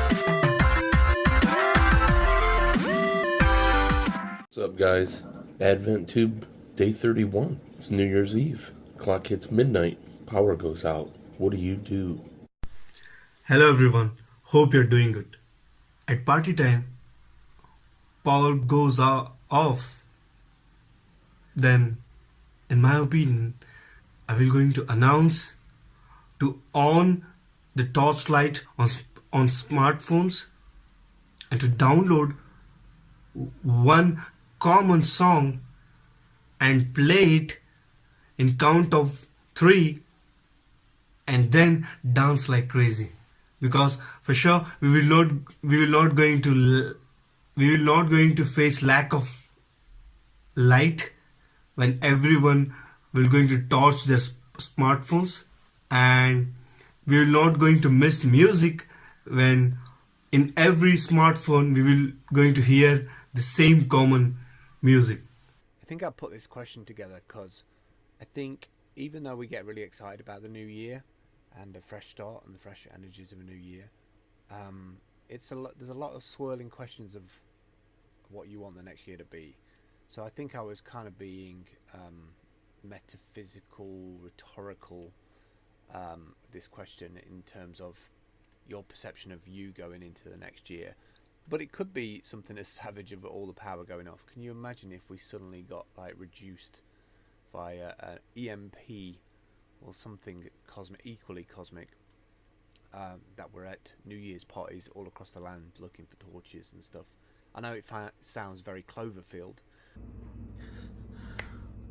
What's up, guys? ADVENTUBE day 31. It's New Year's Eve. Clock hits midnight. Power goes out. What do you do? Hello everyone. Hope you're doing good. At party time, power goes off. Then, in my opinion, I will going to announce to on the torchlight on smartphones and to download one common song and play it in count of 3 and then dance like crazy, because for sure we will not going to face lack of light when everyone will going to torch their smartphones, and we will not going to miss music when in every smartphone we will going to hear the same common music. I think I put this question together because I think even though we get really excited about the new year and a fresh start and the fresh energies of a new year, there's a lot of swirling questions of what you want the next year to be. So I think I was kind of being metaphysical, rhetorical, this question in terms of your perception of you going into the next year. But it could be something as savage of all the power going off. Can you imagine if we suddenly got like reduced via an EMP or something cosmic, equally cosmic, that we're at New Year's parties all across the land looking for torches and stuff? I know it sounds very Cloverfield.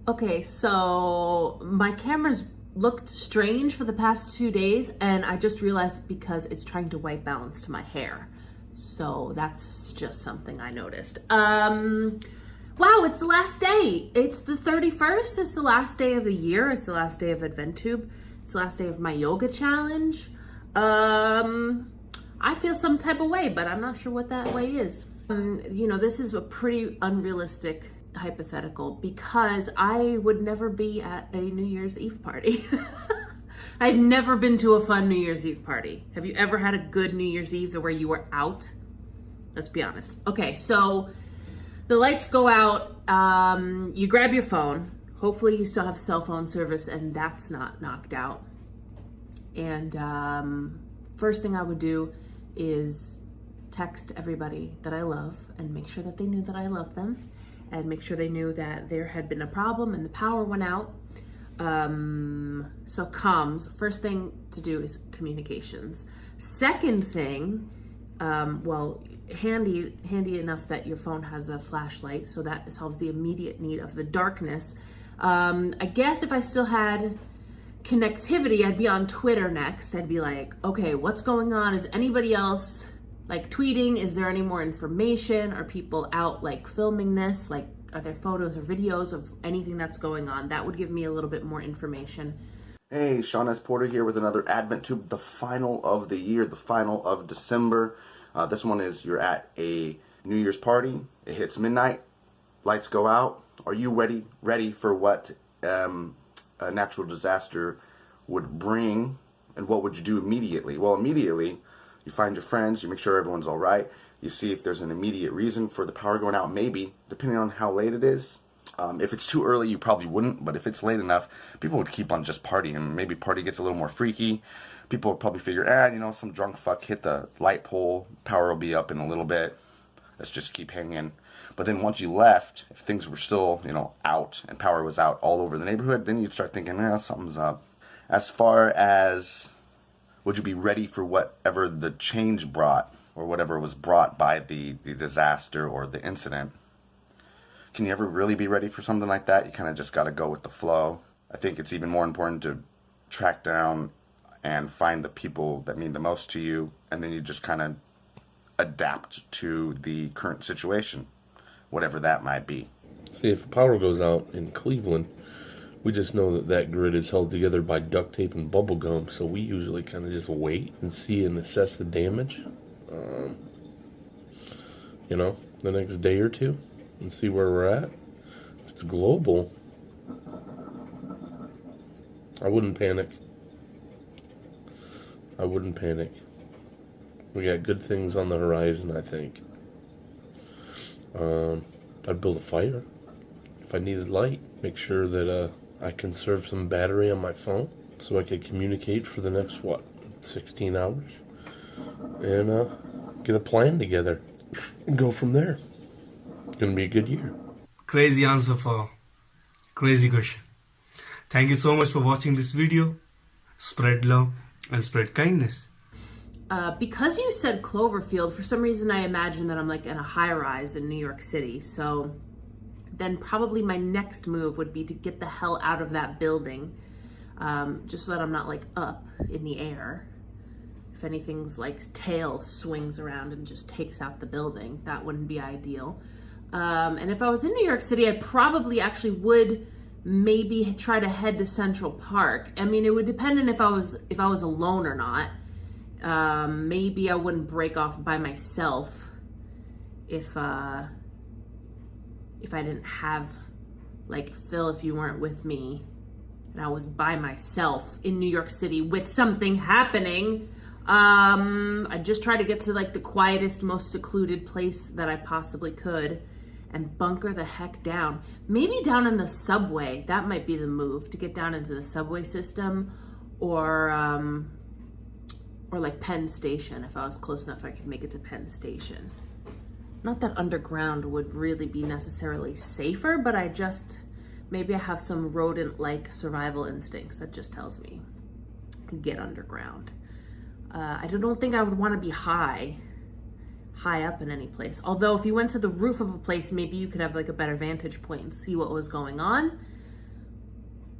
Okay, so my camera's looked strange for the past 2 days, and I just realized because it's trying to white balance to my hair. So that's just something I noticed. Wow, it's the last day. It's the 31st. It's the last day of the year. It's the last day of ADVENTUBE. It's the last day of my yoga challenge. I feel some type of way, but I'm not sure what that way is. You know, this is a pretty unrealistic hypothetical because I would never be at a New Year's Eve party. I've never been to a fun New Year's Eve party. Have you ever had a good New Year's Eve where you were out? Let's be honest. Okay, so the lights go out. You grab your phone. Hopefully you still have cell phone service and that's not knocked out. And first thing I would do is text everybody that I love and make sure that they knew that I love them, and make sure they knew that there had been a problem and the power went out. So comms, first thing to do is communications. Second thing, well, handy enough that your phone has a flashlight, so that solves the immediate need of the darkness. I guess if I still had connectivity, I'd be on Twitter next. I'd be like, okay, what's going on? Is anybody else like tweeting? Is there any more information? Are people out like filming this? Like, are there photos or videos of anything that's going on? That would give me a little bit more information. Hey, Sean S. Porter here with another ADVENTUBE, the final of the year, the final of December. This one is you're at a New Year's party. It hits midnight. Lights go out. Are you ready for what a natural disaster would bring? And what would you do immediately? Well, immediately, you find your friends. You make sure everyone's all right. You see if there's an immediate reason for the power going out, maybe, depending on how late it is. If it's too early, you probably wouldn't, but if it's late enough, people would keep on just partying. Maybe party gets a little more freaky. People would probably figure, you know, some drunk fuck hit the light pole, power will be up in a little bit. Let's just keep hanging. But then once you left, if things were still, you know, out and power was out all over the neighborhood, then you'd start thinking, something's up. As far as would you be ready for whatever the change brought, or whatever was brought by the disaster or the incident, can you ever really be ready for something like that? You kind of just got to go with the flow. I think it's even more important to track down and find the people that mean the most to you, and then you just kind of adapt to the current situation, whatever that might be. See, if power goes out in Cleveland, we just know that grid is held together by duct tape and bubble gum, so we usually kind of just wait and see and assess the damage, you know, the next day or two, and see where we're at. If it's global, I wouldn't panic. We got good things on the horizon, I think. I'd build a fire if I needed light. Make sure that I conserve some battery on my phone so I could communicate for the next, 16 hours. And get a plan together and go from there. It's going to be a good year. Crazy answer for crazy question. Thank you so much for watching this video. Spread love and spread kindness. Because you said Cloverfield, for some reason I imagine that I'm like in a high-rise in New York City. So then probably my next move would be to get the hell out of that building, just so that I'm not like up in the air. If anything's like tail swings around and just takes out the building, that wouldn't be ideal. And if I was in New York City, I probably actually would maybe try to head to Central Park. I mean, it would depend on if I was alone or not. Maybe I wouldn't break off by myself if I didn't have, like, Phil, if you weren't with me and I was by myself in New York City with something happening. I'd just try to get to like the quietest, most secluded place that I possibly could and bunker the heck down. Maybe down in the subway. That might be the move, to get down into the subway system, or like Penn Station. If I was close enough, I could make it to Penn Station. Not that underground would really be necessarily safer, but maybe I have some rodent-like survival instincts that just tells me get underground. I don't think I would want to be high up in any place. Although if you went to the roof of a place, maybe you could have like a better vantage point and see what was going on.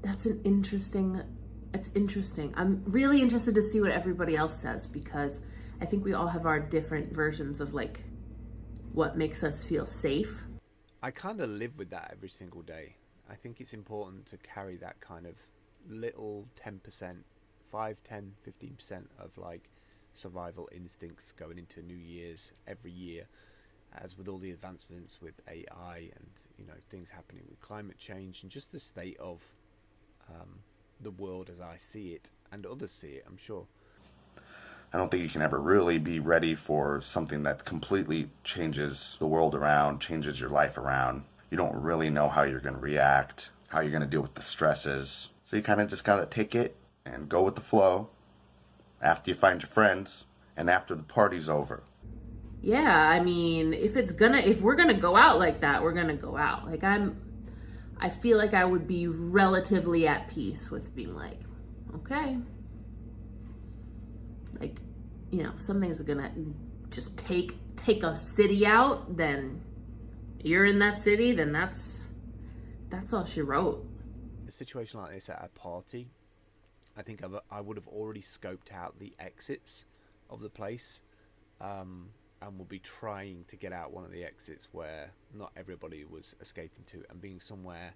It's interesting. I'm really interested to see what everybody else says, because I think we all have our different versions of like what makes us feel safe. I kind of live with that every single day. I think it's important to carry that kind of little 10%, 5, 10, 15% of like survival instincts going into New Year's every year, as with all the advancements with AI and, you know, things happening with climate change and just the state of the world as I see it and others see it, I'm sure. I don't think you can ever really be ready for something that completely changes the world around, changes your life around. You don't really know how you're going to react, how you're going to deal with the stresses. So you kind of just got to take it and go with the flow after you find your friends and after the party's over. Yeah, I mean, if we're gonna go out like that, we're gonna go out. Like I feel like I would be relatively at peace with being like, okay, like, you know, if something's gonna just take a city out, then you're in that city, then that's all she wrote. A situation like this at a party, I think I would have already scoped out the exits of the place, and would be trying to get out one of the exits where not everybody was escaping to, and being somewhere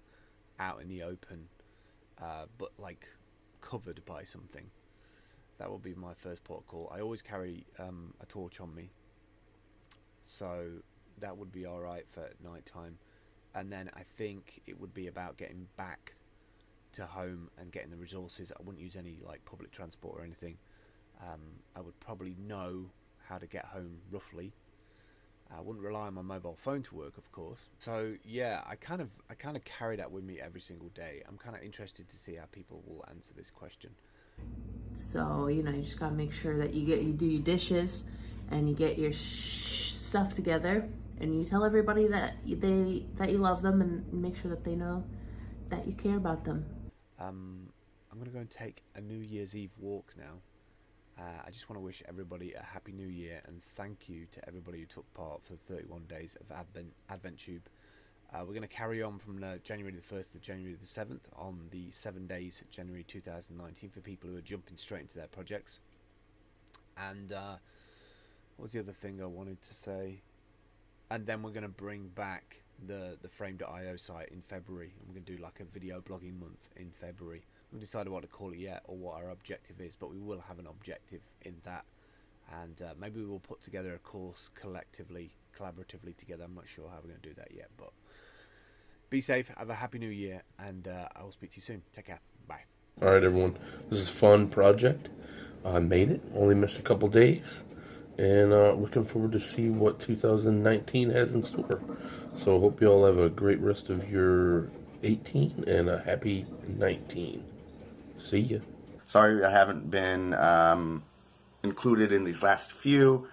out in the open, but like covered by something. That would be my first port of call. I always carry a torch on me, so that would be alright for night time. And then I think it would be about getting back to home and getting the resources. I wouldn't use any like public transport or anything. I would probably know how to get home roughly. I wouldn't rely on my mobile phone to work, of course. So yeah, I kind of carry that with me every single day. I'm kind of interested to see how people will answer this question. So, you know, you just gotta make sure that you do your dishes and you get your stuff together, and you tell everybody that you love them, and make sure that they know that you care about them. I'm gonna go and take a New Year's Eve walk now. I just want to wish everybody a happy New Year, and thank you to everybody who took part for the 31 days of ADVENTUBE. We're going to carry on from January the 1st to January the 7th on the 7 days January 2019 for people who are jumping straight into their projects. And what was the other thing I wanted to say? And then we're going to bring back the frame.io site in February, and we're going to do like a video blogging month in February. We haven't decided what to call it yet or what our objective is, but we will have an objective in that, and maybe we will put together a course collaboratively together. I'm not sure how we're going to do that yet, but be safe, have a happy new year, and I will speak to you soon. Take care, bye. All right, everyone, this is a fun project. I made it, only missed a couple days, and looking forward to see what 2019 has in store. So hope you all have a great rest of your 18 and a happy 19. See ya. Sorry I haven't been included in these last few.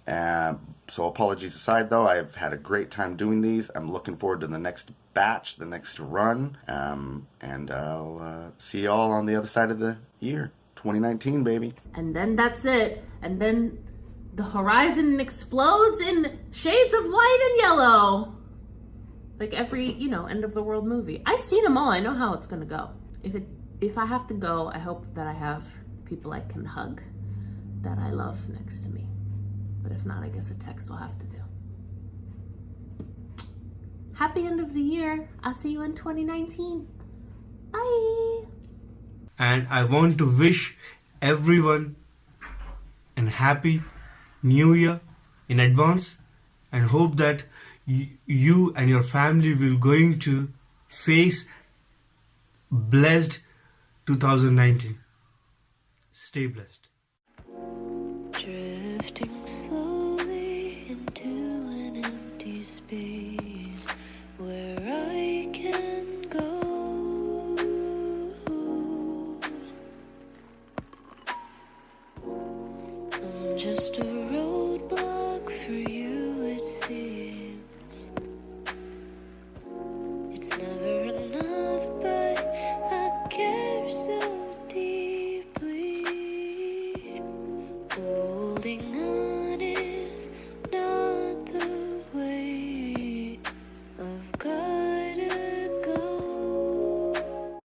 So apologies aside, though, I've had a great time doing these. I'm looking forward to the next batch, the next run, and I'll see y'all on the other side of the year. 2019, baby. And then that's it. And then the horizon explodes in shades of white and yellow. Like every, end of the world movie. I've seen them all. I know how it's going to go. If I have to go, I hope that I have people I can hug that I love next to me. But if not, I guess a text will have to do. Happy end of the year. I'll see you in 2019. Bye. And I want to wish everyone a happy new year in advance, and hope that you and your family will going to face blessed 2019. Stay blessed. Drifting slowly into an empty space.